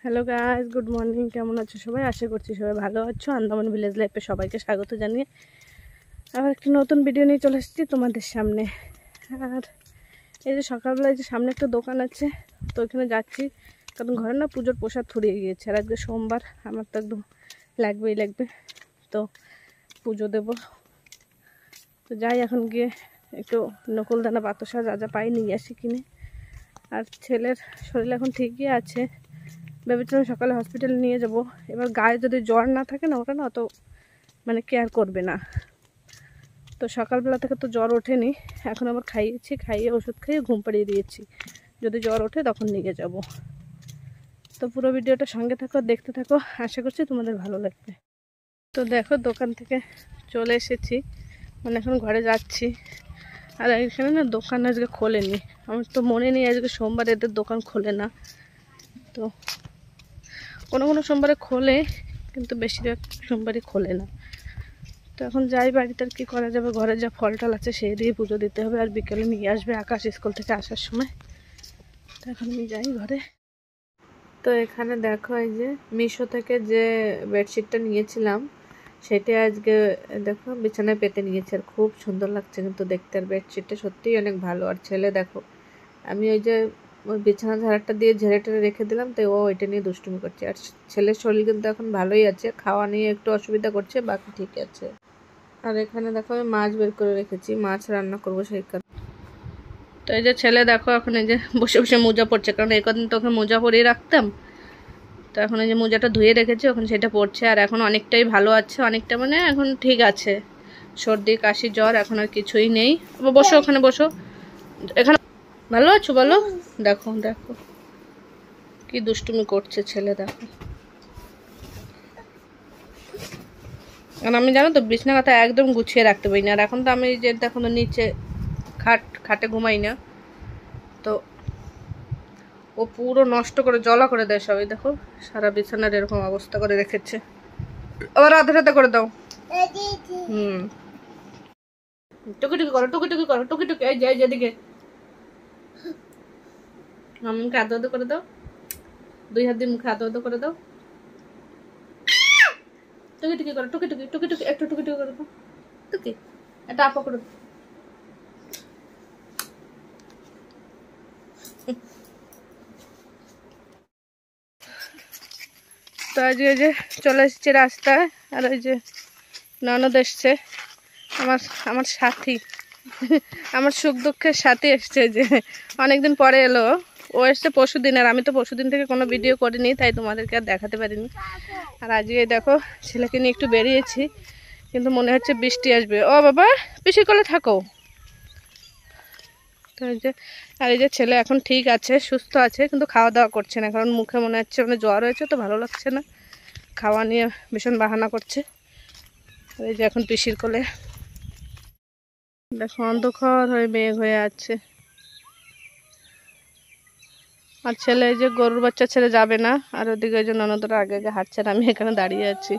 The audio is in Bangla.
Hello guys, good morning. কেমন আছো সবাই? আশা করছি সবাই ভালো আছো। আন্দামান ভিলেজ লাইফে সবাইকে স্বাগত জানিয়ে আবার একটা নতুন ভিডিও নিয়ে চলে এসেছি তোমাদের সামনে। আর এই যে সকালবেলায় যে সামনে একটা দোকান আছে, তো ওইখানে যাচ্ছি, কারণ ঘরে না পুজোর প্রসাদ ফুরিয়ে গিয়েছে। আর আজকে সোমবার, আমার তো একদম লাগবে, তো পুজো দেব। তো যাই, এখন গিয়ে একটু নকুলদানা বাতাসা যা যা পাই নিয়ে আসি কিনে। আর ছেলের শরীর এখন ঠিকই আছে, ভেবেছিলাম সকালে হসপিটালে নিয়ে যাব। এবার গায়ে যদি জ্বর না থাকে না, ওটা না অত কেয়ার করবে না। তো সকালবেলা থেকে তো জ্বর ওঠেনি, এখন আবার খাইয়ে ওষুধ খাইয়ে ঘুম পাড়িয়ে দিয়েছি। যদি জ্বর ওঠে তখন নিয়ে যাব। তো পুরো ভিডিওটা সঙ্গে থাকো, দেখতে থাকো, আশা করছি তোমাদের ভালো লাগবে। তো দেখো, দোকান থেকে চলে এসেছি, এখন ঘরে যাচ্ছি। আর এখানে না দোকান আজকে খোলেনি, আমার তো মনে নেই আজকে সোমবার এদের দোকান খোলে না। তো কোনো সোমবারে খোলে, কিন্তু বেশিরভাগ সোমবারই খোলে না। তো এখন যাই বাড়িতে, আর কী করা যাবে, ঘরে যা ফল টল আছে সেই দিয়ে পুজো দিতে হবে। আর বিকেলে নিয়ে আসবে আকাশ স্কুল থেকে আসার সময়। তো এখন আমি যাই ঘরে। তো এখানে দেখো, এই যে মিশো থেকে যে বেডশিটটা নিয়েছিলাম সেটা আজকে দেখো বিছানায় পেতে নিয়েছে। আর খুব সুন্দর লাগছে কিন্তু দেখতে। আর বেডশিটটা সত্যিই অনেক ভালো। আর ছেলে দেখো, আমি ওই যে ওই বিছানা ঝাড়াটা দিয়ে ঝেড়ে টেড়ে রেখে দিলাম, তো ও ওইটা নিয়ে দুষ্টুমি করছে। আর ছেলের শরীর কিন্তু এখন ভালোই আছে, খাওয়া নিয়ে একটু অসুবিধা করছে, বাকি ঠিক আছে। আর এখানে দেখো আমি মাছ বের করে রেখেছি, মাছ রান্না করবো সেই কারণে। তো এই যে ছেলে দেখো এখন এই যে বসে বসে মোজা পড়ছে, কারণ এই কদিন তো ওকে মোজা পরিয়ে রাখতাম। তো এখন এই যে মোজাটা ধুয়ে রেখেছি, ওখানে সেটা পড়ছে। আর এখন অনেকটাই ভালো আছে, অনেকটা এখন ঠিক আছে। সর্দি কাশি জ্বর এখন আর কিছুই নেই। বসো, ওখানে বসো। এখানে ভালো আছো বলো? দেখো দেখো কি দুষ্টুমি করছে ছেলে, দেখো। আর আমি জানো তো বিছনা কথা একদম গুছিয়ে রাখতে পারি না। আর এখন তো আমি যে দেখো নিচে খাটে ঘুমাই না, তো ও পুরো নষ্ট করে জলা করে দেয় সবাই। দেখো সারা বিছানার এরকম অবস্থা করে রেখেছে। আবার আধা করে দাও। টুকি করো, টুকি এই যে যেদিকে মুখে আদো করে দাও, 2 হাত দিয়ে মুখে আদো করে দাও। টুকি করো, টুকি একটু টুকি করে দাও। টুকি এটা আপা করে দাও। তো আজকে যে চলে এসেছি রাস্তায়। আর ওই যে ননদ এসছে, আমার সাথী, আমার সুখ দুঃখের সাথী এসছে। যে অনেকদিন পরে এলো। ও এসছে পরশুদিন, আর আমি তো পরশুদিন থেকে কোনো ভিডিও করিনি, তাই তোমাদেরকে আর দেখাতে পারিনি। আর আজকে দেখো ছেলেকে নিয়ে একটু বেরিয়েছি, কিন্তু মনে হচ্ছে বৃষ্টি আসবে। ও বাবা, পিসির কোলে থাকো। তো এই যে, আর এই যে ছেলে এখন ঠিক আছে, সুস্থ আছে, কিন্তু খাওয়া দাওয়া করছে না, কারণ মুখে মনে হচ্ছে জ্বর হয়েছে, তো ভালো লাগছে না, খাওয়া নিয়ে ভীষণ বাহানা করছে। আর এই যে এখন পিসির কোলে। দেখো অন্ধকার হয়ে মেঘ হয়ে আছে। আর ছেলে এই যে গরুর বাচ্চা ছেড়ে যাবে না। আর ওদিকে ওই যে ননদরা আগে হাঁটছে, আমি এখানে দাঁড়িয়ে আছি।